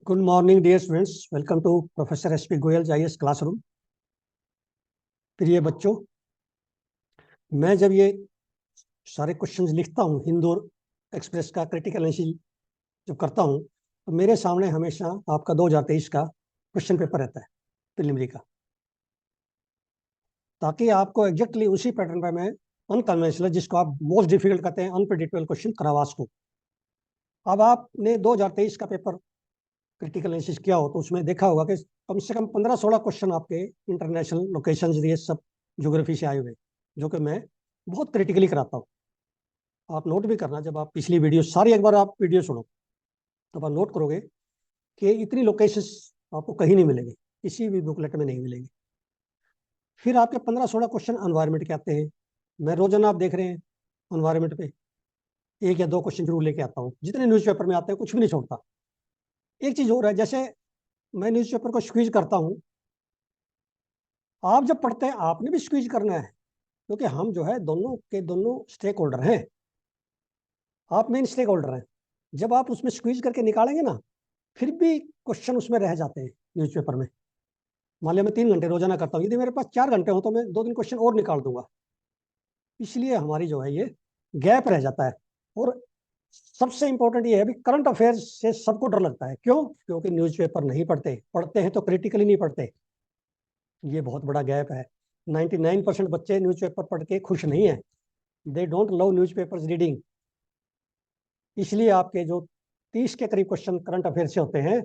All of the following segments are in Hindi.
Good morning dear students, welcome to professor S P Goyal IAS classroom. प्रिय बच्चों, मैं जब ये सारे क्वेश्चंस लिखता हूँ हिंदू एक्सप्रेस का क्रिटिकल एनालिसिस जब करता हूँ तो मेरे सामने हमेशा आपका 2023 का क्वेश्चन पेपर रहता है प्रीलिमिनरी का, ताकि आपको एग्जैक्टली उसी पैटर्न पर मैं अनकन्वेंशनल, जिसको आप मोस्ट डिफिकल्ट कहते हैं, अनप्रिडिक्टेबल क्वेश्चन करवा सकूँ। अब आपने 2023 का पेपर क्रिटिकल एनालिसिस किया हो तो उसमें देखा होगा कि कम से कम 15-16 क्वेश्चन आपके इंटरनेशनल लोकेशंस, ये सब ज्योग्राफी से आए हुए, जो कि मैं बहुत क्रिटिकली कराता हूँ। आप नोट भी करना, जब आप पिछली वीडियो सारी एक बार आप वीडियो सुनो तब आप नोट करोगे कि इतनी लोकेशंस आपको कहीं नहीं मिलेंगी, किसी भी बुकलेट में नहीं मिलेंगी। फिर आपके 15-16 क्वेश्चन एनवायरमेंट के आते हैं। मैं रोजाना, आप देख रहे हैं, एनवायरमेंट पे 1 या 2 क्वेश्चन जरूर लेके आता हूँ, जितने न्यूज़पेपर में आते हैं कुछ भी नहीं छोड़ता। एक चीज हो रहा है, जैसे मैं न्यूज़पेपर को स्क्वीज करता हूँ, आप जब पढ़ते हैं आपने भी स्क्वीज करना है, क्योंकि हम जो है दोनों के दोनों स्टेक होल्डर हैं। आप मेन स्टेक होल्डर हैं। जब आप उसमें स्क्वीज करके निकालेंगे ना, फिर भी क्वेश्चन उसमें रह जाते हैं न्यूज़पेपर में। मान लिया मैं 3 घंटे रोजाना करता हूँ, यदि मेरे पास 4 घंटे हो तो मैं 2 दिन क्वेश्चन और निकाल दूंगा। इसलिए हमारी जो है ये गैप रह जाता है। और सबसे इंपॉर्टेंट ये है, अभी करंट अफेयर्स से सबको डर लगता है। क्यों? क्योंकि न्यूज़पेपर नहीं पढ़ते, पढ़ते हैं तो क्रिटिकली नहीं पढ़ते। ये बहुत बड़ा गैप है। 99% बच्चे न्यूज़पेपर पढ़ के खुश नहीं है। They don't love newspapers reading. इसलिए आपके जो 30 के करीब क्वेश्चन करंट अफेयर से होते हैं,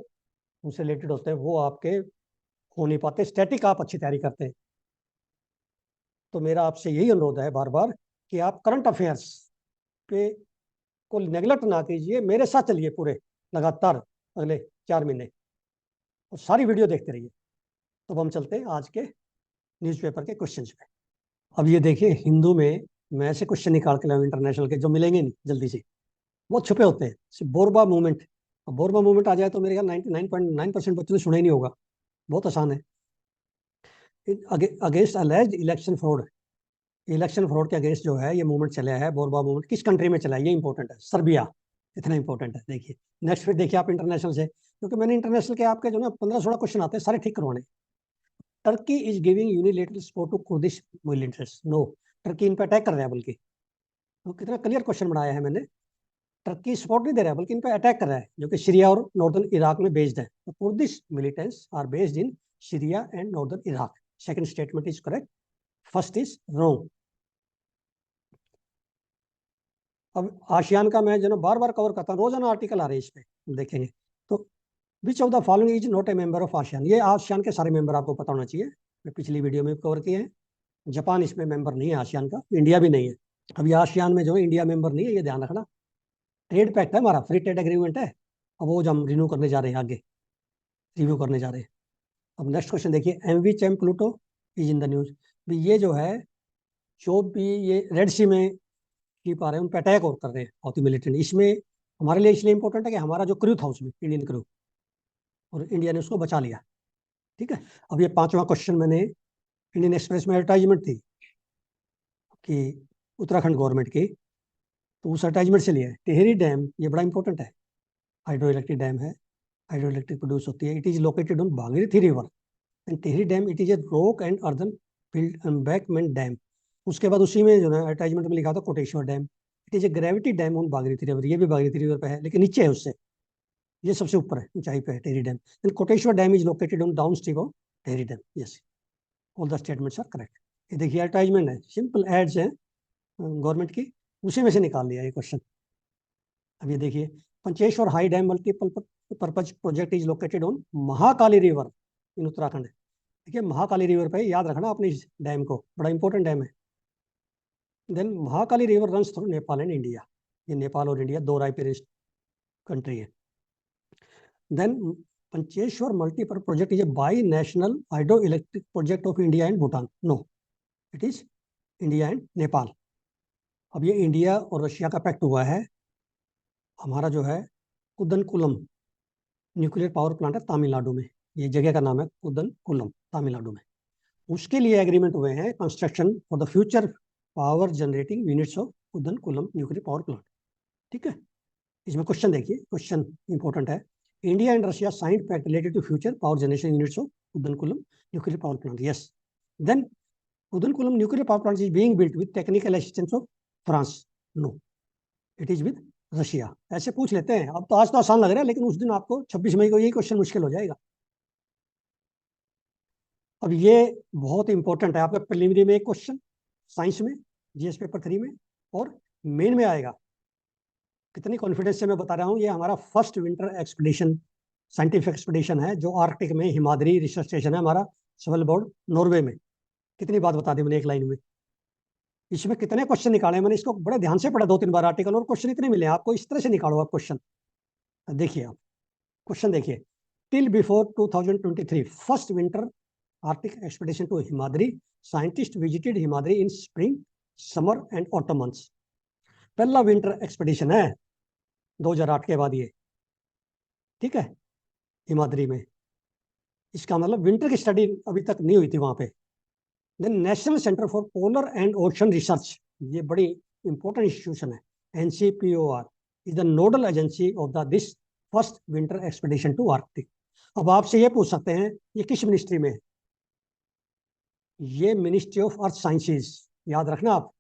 उनसे रिलेटेड होते हैं, वो आपके हो नहीं पाते। स्टैटिक आप अच्छी तैयारी करते हैं। तो मेरा आपसे यही अनुरोध है बार बार कि आप करंट अफेयर्स पे को नेग्लेक्ट ना कीजिए, मेरे साथ चलिए पूरे लगातार अगले 4 महीने और सारी वीडियो देखते रहिए। तो हम चलते हैं आज के न्यूज़पेपर के क्वेश्चंस पे। अब ये देखिए, हिंदू में मैं ऐसे क्वेश्चन निकाल के लाऊं इंटरनेशनल के, जो मिलेंगे नहीं जल्दी से, बहुत छुपे होते हैं। बोरबा मूवमेंट, बोरबा मूवमेंट आ जाए तो मेरे ख्याल 99.9% बच्चों ने सुना ही नहीं होगा। बहुत आसान है। Against alleged election fraud, election fraud के अगेंस्ट जो है ये मूवमेंट चला है, बोरबा मूवमेंट किस कंट्री में चला है, ये इंपॉर्टेंट है। सर्बिया, इतना इंपॉर्टेंट है। देखिए नेक्स्ट, फिर देखिए आप इंटरनेशनल से, क्योंकि मैंने इंटरनेशनल के आपके जो ना 15-16 क्वेश्चन आते हैं, सारे ठीक करवाने। Turkey is giving unilateral support to Kurdish militants. नो, टर्की इन पर अटैक कर रहा है, बल्कि तो कितना क्लियर क्वेश्चन बनाया है मैंने। टर्की सपोर्ट नहीं दे रहा है, बल्कि इन पर अटैक कर रहा है, जो कि सीरिया और नॉर्दर्न इराक में बेस्ड है। तो Kurdish militants are based in Syria and northern Iraq. Second statement is correct, first is wrong. अब आशियान का मैं जो ना बार बार कवर करता हूँ, रोजाना आर्टिकल आ रहे हैं इस पे, देखेंगे तो। Which of the following is not a member of ASEAN. ये आशियान के सारे मेंबर आपको पता होना चाहिए, मैं पिछली वीडियो में कवर किए हैं। जापान इसमें मेंबर नहीं है आशियान का, इंडिया भी नहीं है। अभी आशियान में जो है इंडिया मेंबर नहीं है, ये ध्यान रखना। ट्रेड पैक्ट है हमारा, फ्री ट्रेड एग्रीमेंट है। अब वो जो हम रिन्यू करने जा रहे हैं, आगे रिव्यू करने जा रहे हैं। अब नेक्स्ट क्वेश्चन देखिए, MV Chem Pluto is in the news. ये जो है, जो भी ये रेड सी में की पा रहे हैं, उन पर अटैक और कर रहे हैं हौथी मिलिटेंट। इसमें हमारे लिए इसलिए इंपॉर्टेंट है कि हमारा जो क्रू था उसमें इंडियन क्रू, और इंडिया ने उसको बचा लिया। ठीक है। अब ये 5वां क्वेश्चन मैंने इंडियन एक्सप्रेस में एडवर्टाइजमेंट थी कि उत्तराखंड गवर्नमेंट की, तो उस एडवर्टाइजमेंट से लिया है। टिहरी डैम, ये बड़ा इंपॉर्टेंट है, हाइड्रो इलेक्ट्रिक डैम है, हाइड्रो इलेक्ट्रिक प्रोड्यूस होती है। It is located on Bhagirathi river and Tehri damn it is a rock and earthen field embankment dam. उसके बाद उसी में जो है एडवर्टाइजमेंट में लिखा था Koteshwar dam. It is a gravity dam on Bhagirathi river. ये भी भागीरथी रिवर पे है, लेकिन नीचे है उससे, ये सबसे ऊपर है, ऊंचाई पे है Tehri dam. And Koteshwar dam is located on downstream of Tehri dam. Yes, all the statements are correct. ये देखिए एडवर्टाइजमेंट है, सिंपल एड्स है गवर्नमेंट की, उसी में से निकाल लिया ये क्वेश्चन। अब ये देखिए, Pancheshwar high dam multiple purpose project is located on Mahakali river in Uttarakhand. देखिए महाकाली रिवर पे, याद रखना अपने इस डैम को, बड़ा इंपॉर्टेंट डैम है। Then Mahakali river runs through Nepal and India. ये नेपाल और इंडिया दो राइपेस्ट कंट्री है। Then Pancheshwar multipurpose project is a binational hydroelectric project of India and Bhutan. No, it is India and Nepal. अब ये इंडिया और रशिया का पैक्ट हुआ है। हमारा जो है कुदनकुलम न्यूक्लियर पावर प्लांट है तमिलनाडु में, ये जगह का नाम है कुदनकुलम, तमिलनाडु में। उसके लिए एग्रीमेंट हुए हैं, construction for the future power generating units of Kudankulam nuclear power plant. ठीक है। इसमें क्वेश्चन देखिए, क्वेश्चन इंपॉर्टेंट है। India and Russia signed pact related to future power generation units of Kudankulam nuclear power plant. Yes. Then Kudankulam nuclear power plant is being built with technical assistance of France. No, it is with Russia. ऐसे पूछ लेते हैं. अब तो आज तो आसान लग रहा है, लेकिन उस दिन आपको 26 मई को यही क्वेश्चन मुश्किल हो जाएगा. अब ये बहुत इंपॉर्टेंट है. आपका प्रीलिमिनरी में एक क्वेश्चन, साइंस में, जीएस पेपर 3 में, और मेन में आएगा. कितनी कॉन्फिडेंस से मैं बता रहा हूँ, ये हमारा first winter expedition, scientific expedition है, जो आर्कटिक में हिमाद्री रिसर्च स्टेशन है हमारा, स्वेलबोर्ड, नॉर्वे में. कितनी बात बता दी मैंने एक लाइन में. इसमें कितने क्वेश्चन निकाले मैंने, इसको बड़े ध्यान से पढ़ा 2-3 बार आर्टिकल, और क्वेश्चन इतने मिले आपको. इस तरह से निकालो आप क्वेश्चन. देखिए आप क्वेश्चन देखिए. Till before 2023 first winter Arctic expedition to Himadri, scientist visited Himadri in spring, summer and autumn months. पहला विंटर एक्सपीडिशन है 2008 के बाद ये, ठीक है, हिमाद्री में. इसका मतलब विंटर की स्टडी अभी तक नहीं हुई थी वहां पे. Then national centre for polar and ocean research, ये बड़ी इंपॉर्टेंट इंस्टीट्यूशन है. NCPOR is the nodal agency of the this first winter expedition to Arctic. अब आपसे ये पूछ सकते हैं ये किस मिनिस्ट्री में है? ये मिनिस्ट्री ऑफ अर्थ साइंसेज. याद रखना आप.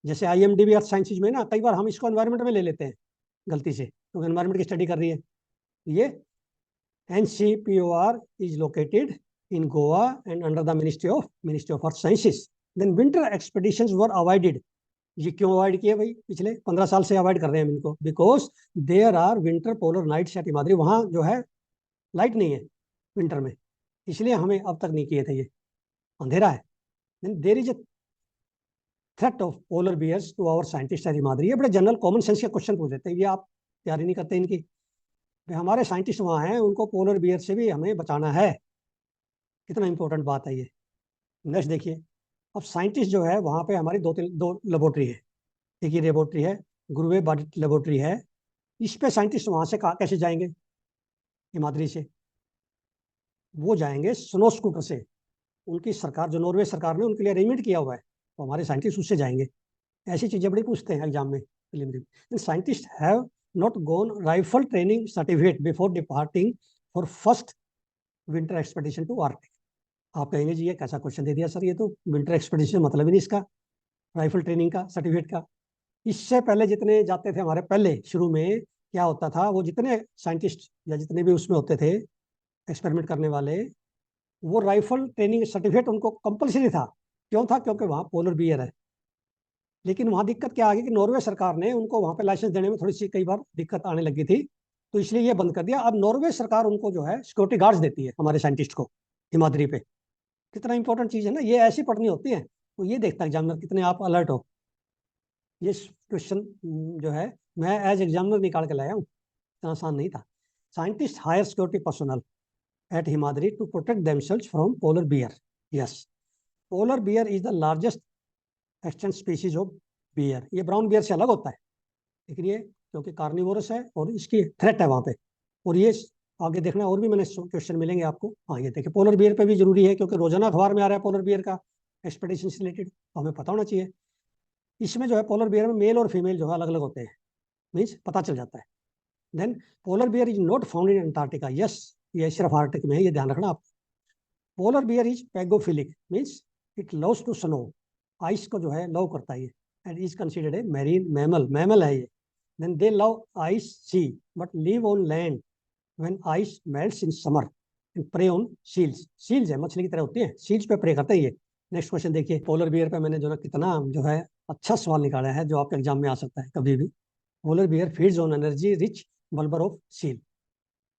जैसे IMDB अर्थ साइंसेज में ना, कई बार हम इसको एनवायरमेंट में ले लेते हैं गलती से, तो एनवायरमेंट की स्टडी कर रही है. ये NCPOR is located in Goa and under the Ministry of Earth Sciences. Then winter expeditions were avoided. ये क्यों अवॉइड किए भाई? पिछले 15 साल से अवॉइड कर रहे हैं हम इनको. Because there are winter polar nights at Himadri. वहाँ जो है लाइट नहीं है विंटर में, इसलिए हमें अब तक नहीं किए थे. ये अंधेरा है. Then there is a threat of polar bears to our scientist at Himadri. ये बड़े जनरल कॉमन सेंस के क्वेश्चन पूछ देते हैं. ये आप तैयारी नहीं करते इनकी. हमारे साइंटिस्ट वहाँ हैं, उनको पोलर बियर से भी हमें बचाना है. कितना इंपॉर्टेंट बात है ये. नेक्स्ट देखिए. अब साइंटिस्ट जो है वहाँ पे हमारी दो लेबोरेटरी है. एक ही लेबोरेटरी है, गुरुवे बाडी लेबोरेटरी है. इस पे साइंटिस्ट वहाँ से कैसे जाएंगे हिमाद्री से? वो जाएंगे स्नो स्कूटर से. उनकी सरकार, जो नॉर्वे सरकार ने उनके लिए अरेंजमेंट किया हुआ है, तो हमारे साइंटिस्ट उससे जाएंगे. ऐसी चीज़ें बड़ी पूछते हैं एग्जाम में, preliminary. Scientist have not gone rifle training certificate before departing for first winter expedition to Arctic. आप कहेंगे जी ये कैसा क्वेश्चन दे दिया सर, ये तो विंटर एक्सपेडिशन मतलब ही नहीं इसका, राइफल ट्रेनिंग का सर्टिफिकेट का. इससे पहले जितने जाते थे हमारे, पहले शुरू में क्या होता था, वो जितने साइंटिस्ट या जितने भी उसमें होते थे एक्सपेरिमेंट करने वाले, वो राइफल ट्रेनिंग सर्टिफिकेट उनको कंपलसरी था. क्यों था? क्योंकि वहाँ पोलर बियर है. लेकिन वहाँ दिक्कत क्या आ गई कि नॉर्वे सरकार ने उनको वहाँ पे लाइसेंस देने में थोड़ी सी कई बार दिक्कत आने लगी थी, तो इसलिए ये बंद कर दिया. अब नॉर्वे सरकार उनको जो है सिक्योरिटी गार्ड्स देती है हमारे साइंटिस्ट को हिमाद्री पे. कितना इंपॉर्टेंट चीज़ है ना, ये ऐसी पढ़नी होती है. तो ये देखता है एग्जामिनर कितने आप अलर्ट हो. ये क्वेश्चन जो है मैं एज एग्जामिनर निकाल के लाया हूँ, इतना आसान नहीं था. Scientist hire security personnel at Himadri to protect themselves from polar bear. Yes, polar bear is the largest extant species of bear. ये ब्राउन बियर से अलग होता है, लेकिन ये क्योंकि कार्निवोरस है और इसकी थ्रेट है वहाँ पे. और ये आगे देखना, और भी मैंने क्वेश्चन मिलेंगे आपको. हाँ, ये देखिए पोलर बियर पे भी जरूरी है, क्योंकि रोजाना अखबार में आ रहा है पोलर बियर का एक्सपेडिशन से रिलेटेड, तो हमें पता होना चाहिए. इसमें जो है पोलर बियर में मेल और फीमेल जो है अलग अलग होते हैं, मीन्स पता चल जाता है. Then polar bear is not found in Antarctica. Yes, ये सिर्फ आर्कटिक में है, ये ध्यान रखना आप. Polar bear is pagophilic, means it loves to snow. Ice को जो है लव करता है ये, and is considered a marine mammal. Mammal है ये. Then they love ice sea but live on land when ice melts in summer and prey on seals. Seals है, मछली की तरह होती है, सील्स पे प्रे करते हैं ये. नेक्स्ट क्वेश्चन देखिए. पोलर बियर पे मैंने जो ना कितना जो है अच्छा सवाल निकाला है, जो आपके एग्जाम में आ सकता है कभी भी. Polar bear feeds on energy rich bulbar of seal.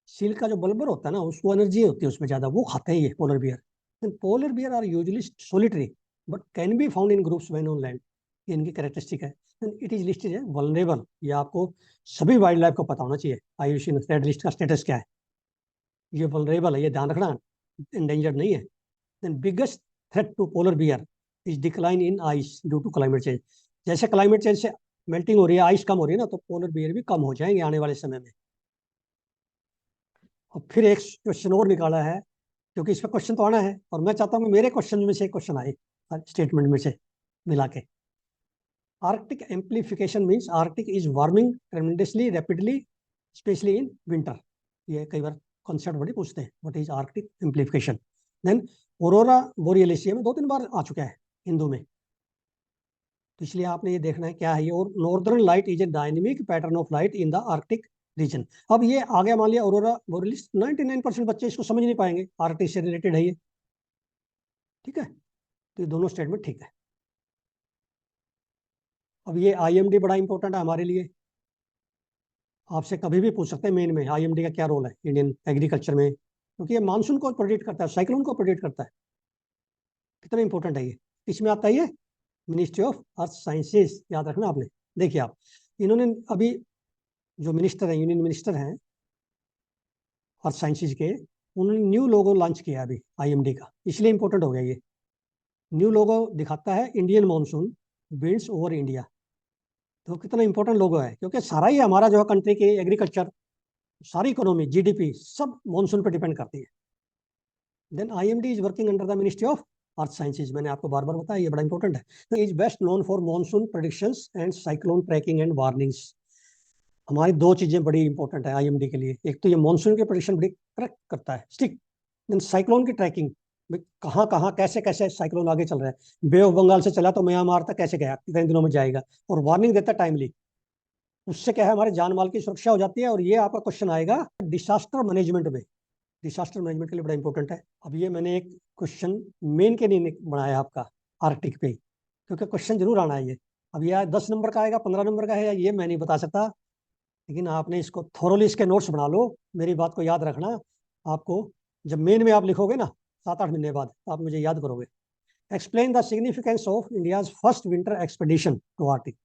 Seal का जो बल्बर होता है ना, उसको एनर्जी होती है उसमें ज़्यादा, वो खाते हैं ये polar bear. Polar bear are usually solitary but can be found in groups when on land. ये इनकी कैरेक्टरिस्टिक है. इट इज लिस्टेड है वल्नरेबल. ये आपको सभी वाइल्ड लाइफ को पता होना चाहिए. IUCN रेड लिस्ट का स्टेटस क्या है. ये वल्नरेबल है, ये ध्यान रखना, इंडेंजर्ड नहीं है. Then biggest threat to polar bear is decline in ice due to climate change. जैसे क्लाइमेट चेंज से मेल्टिंग हो रही है, आइस कम हो रही है ना, तो पोलर बियर भी कम हो जाएंगे आने वाले समय में. और फिर एक क्वेश्चन और निकाला है, क्योंकि इस पर क्वेश्चन तो आना है, और मैं चाहता हूँ कि मेरे क्वेश्चन में से एक क्वेश्चन आए स्टेटमेंट में से मिला के. Arctic amplification means Arctic is warming tremendously rapidly specially in winter. ये कई बार कॉन्सेप्ट बड़ी पूछते हैं, what is Arctic amplification. Then aurora borealis में 2-3 बार आ चुका है हिंदू में, तो इसलिए आपने ये देखना है क्या है ये। और northern light is a dynamic pattern of light in the Arctic region. अब ये आ गया, मान लिया ऑरोरा बोरियलिस, 99% बच्चे इसको समझ नहीं पाएंगे, आर्कटिक से रिलेटेड है ये, ठीक है। तो ये दोनों स्टेटमेंट ठीक है। अब ये आईएमडी बड़ा इंपॉर्टेंट है हमारे लिए, आपसे कभी भी पूछ सकते हैं मेन में आईएमडी का क्या रोल है इंडियन एग्रीकल्चर में, क्योंकि ये मानसून को प्रेडिक्ट करता है, साइक्लोन को प्रेडिक्ट करता है। कितना इंपॉर्टेंट है ये, इसमें आता है ये मिनिस्ट्री ऑफ अर्थ साइंसेज, याद रखना आपने। देखिए आप, इन्होंने अभी जो मिनिस्टर हैं, यूनियन मिनिस्टर हैं अर्थ साइंसेज के, उन्होंने न्यू लोगो लॉन्च किया अभी आईएमडी का, इसलिए इंपॉर्टेंट हो गया ये। न्यू लोगो दिखाता है Indian monsoon winds over India, तो कितना इंपॉर्टेंट लोगो है, क्योंकि सारा ही हमारा जो है कंट्री के एग्रीकल्चर, सारी इकोनॉमी, जीडीपी सब मानसून पर डिपेंड करती है। Then IMD is working under the ministry of earth sciences, मैंने आपको बार बार बताया, ये बड़ा इंपॉर्टेंट है। Is best known for monsoon predictions and cyclone tracking and warnings. हमारी दो चीजें बड़ी इंपॉर्टेंट है आईएमडी के लिए, एक तो ये मानसून की प्रेडिक्शन बड़ी करेक्ट करता है, स्टिक। देन साइक्लोन की ट्रैकिंग, कहाँ कहाँ कैसे कैसे साइक्लोन आगे चल रहा है, बे ऑफ बंगाल से चला तो म्यांमार तक कैसे गया, कितने दिनों में जाएगा, और वार्निंग देता है टाइमली। उससे क्या है, हमारे जान माल की सुरक्षा हो जाती है। और ये आपका क्वेश्चन आएगा डिसास्टर मैनेजमेंट में, डिसास्टर मैनेजमेंट के लिए बड़ा इंपॉर्टेंट है। अब ये मैंने एक क्वेश्चन मेन के लिए बनाया आपका आर्कटिक पे, क्योंकि क्वेश्चन जरूर आना है ये। अब ये 10 नंबर का आएगा, 15 नंबर का है या ये मैं नहीं बता सकता, लेकिन आपने इसको थोरोली इसके नोट्स बना लो, मेरी बात को याद रखना। आपको जब मेन में आप लिखोगे ना 7-8 महीने बाद, तो आप मुझे याद करोगे। Explain the significance of India's first winter expedition to Arctic.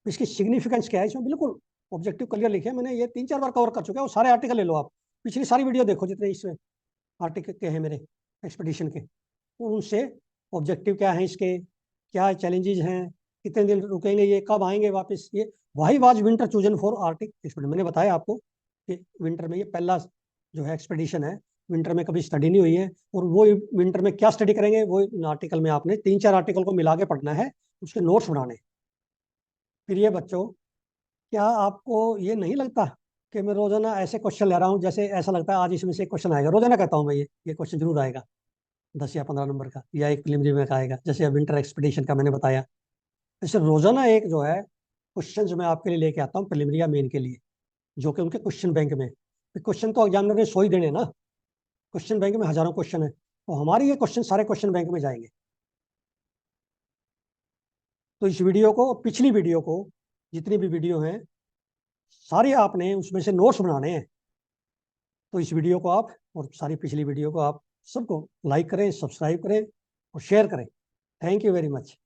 इसकी सिग्निफिकेंस क्या है, इसमें बिल्कुल ऑब्जेक्टिव क्लियर लिखे, मैंने ये 3-4 बार कवर कर चुका है। वो सारे आर्टिकल ले लो आप, पिछली सारी वीडियो देखो जितने इसमें आर्टिकल के हैं मेरे एक्सपेडिशन के, उनसे ऑब्जेक्टिव क्या है इसके, क्या चैलेंजेस हैं, कितने दिन रुकेंगे, ये कब आएंगे वापस। ये why was winter chosen for Arctic expedition, मैंने बताया आपको कि विंटर में ये पहला जो है एक्सपेडिशन है, विंटर में कभी स्टडी नहीं हुई है। और वो विंटर में क्या स्टडी करेंगे, वो आर्टिकल में आपने 3-4 आर्टिकल को मिला के पढ़ना है, उसके नोट्स बनाने। फिर ये बच्चों, क्या आपको ये नहीं लगता कि मैं रोजाना ऐसे क्वेश्चन ले रहा हूँ, जैसे ऐसा लगता है आज इसमें से क्वेश्चन आएगा, रोजाना कहता हूँ मैं ये क्वेश्चन जरूर आएगा 10 या 15 नंबर का, या एक प्रीलिमिनरी में का आएगा, जैसे विंटर एक्सपेडिशन का मैंने बताया। ऐसे रोजाना एक जो है क्वेश्चन जो मैं आपके लिए लेके आता हूँ प्रीलिमिनरी या मेन के लिए, जो कि उनके क्वेश्चन बैंक में, क्वेश्चन तो एग्जामिनर ने 100 ही देने ना, क्वेश्चन बैंक में हजारों क्वेश्चन है, तो हमारे ये क्वेश्चन सारे क्वेश्चन बैंक में जाएंगे। तो इस वीडियो को, पिछली वीडियो को, जितनी भी वीडियो हैं सारी आपने उसमें से नोट्स बनाने हैं। तो इस वीडियो को आप और सारी पिछली वीडियो को आप सबको लाइक करें, सब्सक्राइब करें और शेयर करें। Thank you very much.